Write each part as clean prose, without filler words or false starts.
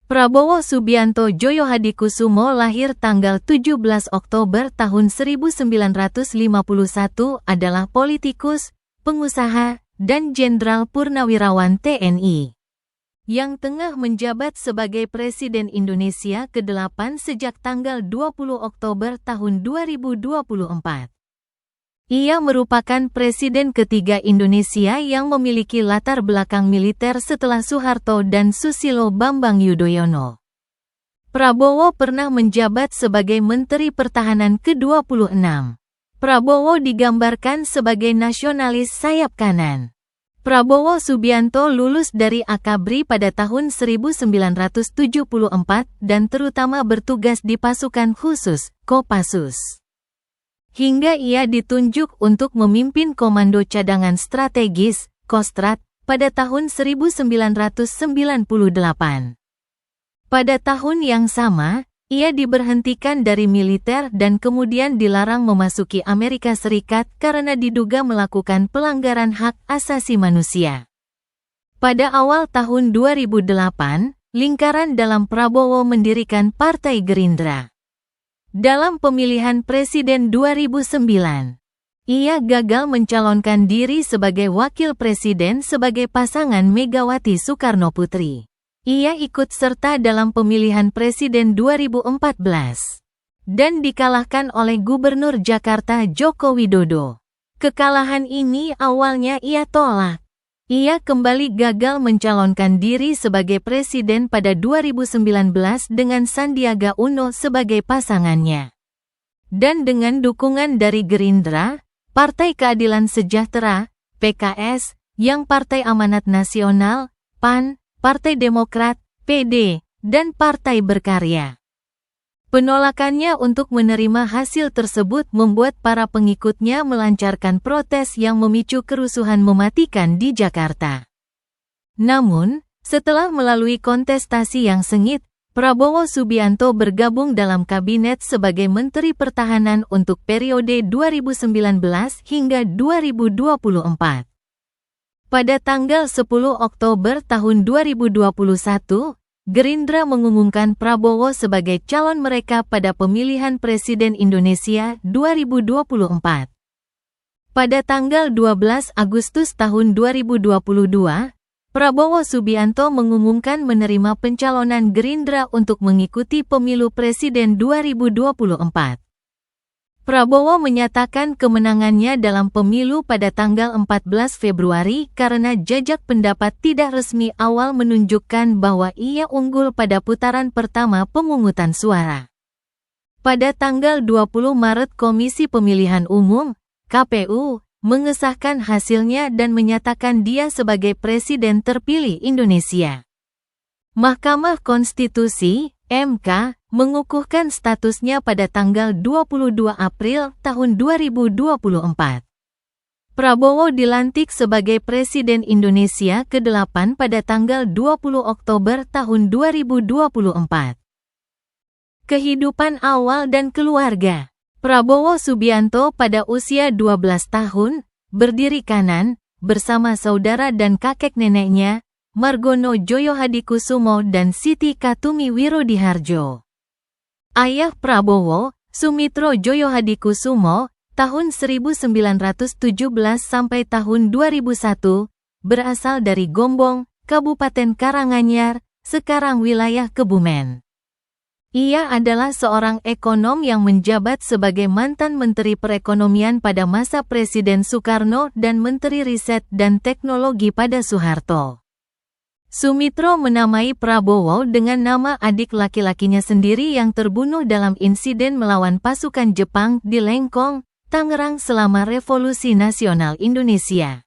Prabowo Subianto Djoyo Hadikusumo lahir tanggal 17 Oktober tahun 1951 adalah politikus, pengusaha, dan jenderal purnawirawan TNI yang tengah menjabat sebagai Presiden Indonesia ke-8 sejak tanggal 20 Oktober tahun 2024. Ia merupakan presiden ketiga Indonesia yang memiliki latar belakang militer setelah Soeharto dan Susilo Bambang Yudhoyono. Prabowo pernah menjabat sebagai Menteri Pertahanan ke-26. Prabowo digambarkan sebagai nasionalis sayap kanan. Prabowo Subianto lulus dari Akabri pada tahun 1974 dan terutama bertugas di pasukan khusus, Kopassus. Hingga ia ditunjuk untuk memimpin Komando Cadangan Strategis, Kostrad, pada tahun 1998. Pada tahun yang sama, ia diberhentikan dari militer dan kemudian dilarang memasuki Amerika Serikat karena diduga melakukan pelanggaran hak asasi manusia. Pada awal tahun 2008, lingkaran dalam Prabowo mendirikan Partai Gerindra. Dalam pemilihan presiden 2009, ia gagal mencalonkan diri sebagai wakil presiden sebagai pasangan Megawati Soekarnoputri. Ia ikut serta dalam pemilihan presiden 2014 dan dikalahkan oleh Gubernur Jakarta Joko Widodo. Kekalahan ini awalnya ia tolak. Ia kembali gagal mencalonkan diri sebagai presiden pada 2019 dengan Sandiaga Uno sebagai pasangannya. Dan dengan dukungan dari Gerindra, Partai Keadilan Sejahtera, PKS, yang Partai Amanat Nasional, PAN, Partai Demokrat, PD, dan Partai Berkarya. Penolakannya untuk menerima hasil tersebut membuat para pengikutnya melancarkan protes yang memicu kerusuhan mematikan di Jakarta. Namun, setelah melalui kontestasi yang sengit, Prabowo Subianto bergabung dalam kabinet sebagai Menteri Pertahanan untuk periode 2019 hingga 2024. Pada tanggal 10 Oktober tahun 2021, Gerindra mengumumkan Prabowo sebagai calon mereka pada pemilihan Presiden Indonesia 2024. Pada tanggal 12 Agustus tahun 2022, Prabowo Subianto mengumumkan menerima pencalonan Gerindra untuk mengikuti pemilu Presiden 2024. Prabowo menyatakan kemenangannya dalam pemilu pada tanggal 14 Februari karena jajak pendapat tidak resmi awal menunjukkan bahwa ia unggul pada putaran pertama pemungutan suara. Pada tanggal 20 Maret Komisi Pemilihan Umum, KPU, mengesahkan hasilnya dan menyatakan dia sebagai Presiden terpilih Indonesia. Mahkamah Konstitusi, MK, mengukuhkan statusnya pada tanggal 22 April tahun 2024. Prabowo dilantik sebagai Presiden Indonesia ke-8 pada tanggal 20 Oktober tahun 2024. Kehidupan awal dan keluarga. Prabowo Subianto pada usia 12 tahun, berdiri kanan, bersama saudara dan kakek neneknya, Margono Djoyo Hadikusumo dan Siti Katumi Wirodiharjo. Ayah Prabowo, Sumitro Djoyo Hadikusumo, tahun 1917 sampai tahun 2001, berasal dari Gombong, Kabupaten Karanganyar, sekarang wilayah Kebumen. Ia adalah seorang ekonom yang menjabat sebagai mantan Menteri Perekonomian pada masa Presiden Soekarno dan Menteri Riset dan Teknologi pada Soeharto. Sumitro menamai Prabowo dengan nama adik laki-lakinya sendiri yang terbunuh dalam insiden melawan pasukan Jepang di Lengkong, Tangerang selama Revolusi Nasional Indonesia.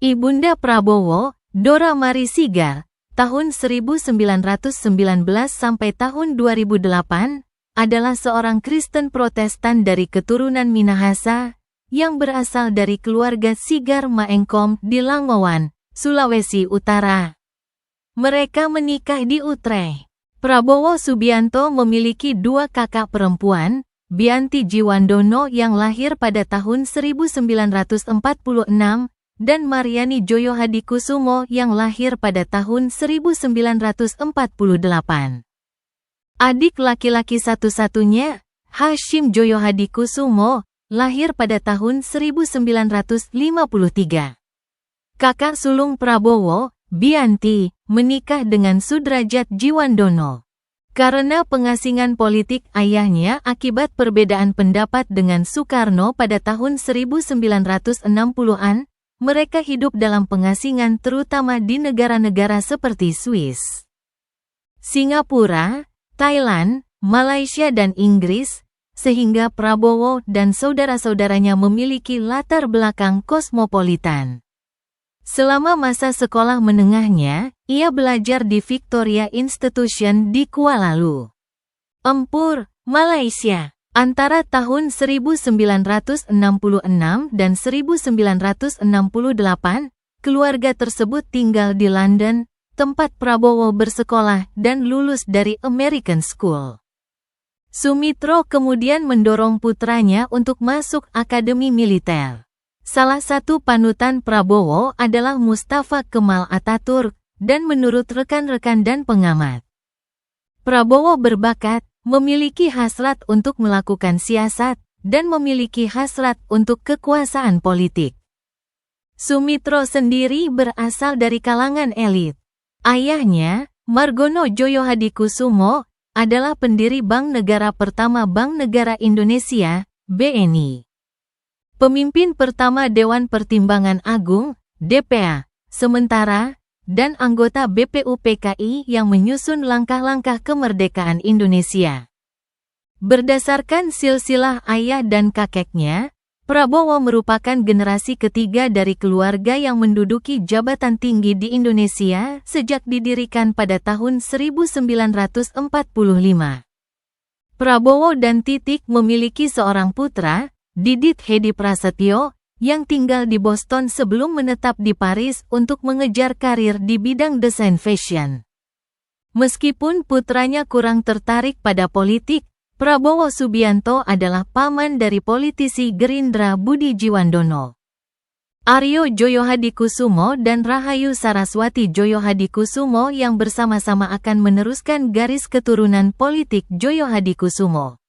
Ibunda Prabowo, Dora Mari Sigar, tahun 1919 sampai tahun 2008, adalah seorang Kristen Protestan dari keturunan Minahasa, yang berasal dari keluarga Sigar Maengkom di Langowan, Sulawesi Utara. Mereka menikah di Utrecht. Prabowo Subianto memiliki dua kakak perempuan, Bianti Jiwandono yang lahir pada tahun 1946, dan Mariani Joyo Hadikusumo yang lahir pada tahun 1948. Adik laki-laki satu-satunya, Hashim Joyo Hadikusumo, lahir pada tahun 1953. Kakak sulung Prabowo, Bianti, menikah dengan Sudrajat Djiwandono. Karena pengasingan politik ayahnya akibat perbedaan pendapat dengan Soekarno pada tahun 1960-an, mereka hidup dalam pengasingan terutama di negara-negara seperti Swiss, Singapura, Thailand, Malaysia dan Inggris, sehingga Prabowo dan saudara-saudaranya memiliki latar belakang kosmopolitan. Selama masa sekolah menengahnya, ia belajar di Victoria Institution di Kuala Lumpur, Malaysia. Antara tahun 1966 dan 1968, keluarga tersebut tinggal di London, tempat Prabowo bersekolah dan lulus dari American School. Sumitro kemudian mendorong putranya untuk masuk akademi militer. Salah satu panutan Prabowo adalah Mustafa Kemal Atatürk, dan menurut rekan-rekan dan pengamat, Prabowo berbakat, memiliki hasrat untuk melakukan siasat, dan memiliki hasrat untuk kekuasaan politik. Sumitro sendiri berasal dari kalangan elit. Ayahnya, Margono Joyo Hadikusumo, adalah pendiri Bank Negara pertama Bank Negara Indonesia, BNI. Pemimpin pertama Dewan Pertimbangan Agung, DPA, sementara, dan anggota BPUPKI yang menyusun langkah-langkah kemerdekaan Indonesia. Berdasarkan silsilah ayah dan kakeknya, Prabowo merupakan generasi ketiga dari keluarga yang menduduki jabatan tinggi di Indonesia sejak didirikan pada tahun 1945. Prabowo dan Titik memiliki seorang putra, Didit Hedi Prasetyo, yang tinggal di Boston sebelum menetap di Paris untuk mengejar karir di bidang desain fashion. Meskipun putranya kurang tertarik pada politik, Prabowo Subianto adalah paman dari politisi Gerindra Budi Djiwandono. Aryo Joyo Hadikusumo dan Rahayu Saraswati Joyo Hadikusumo yang bersama-sama akan meneruskan garis keturunan politik Joyo Hadikusumo.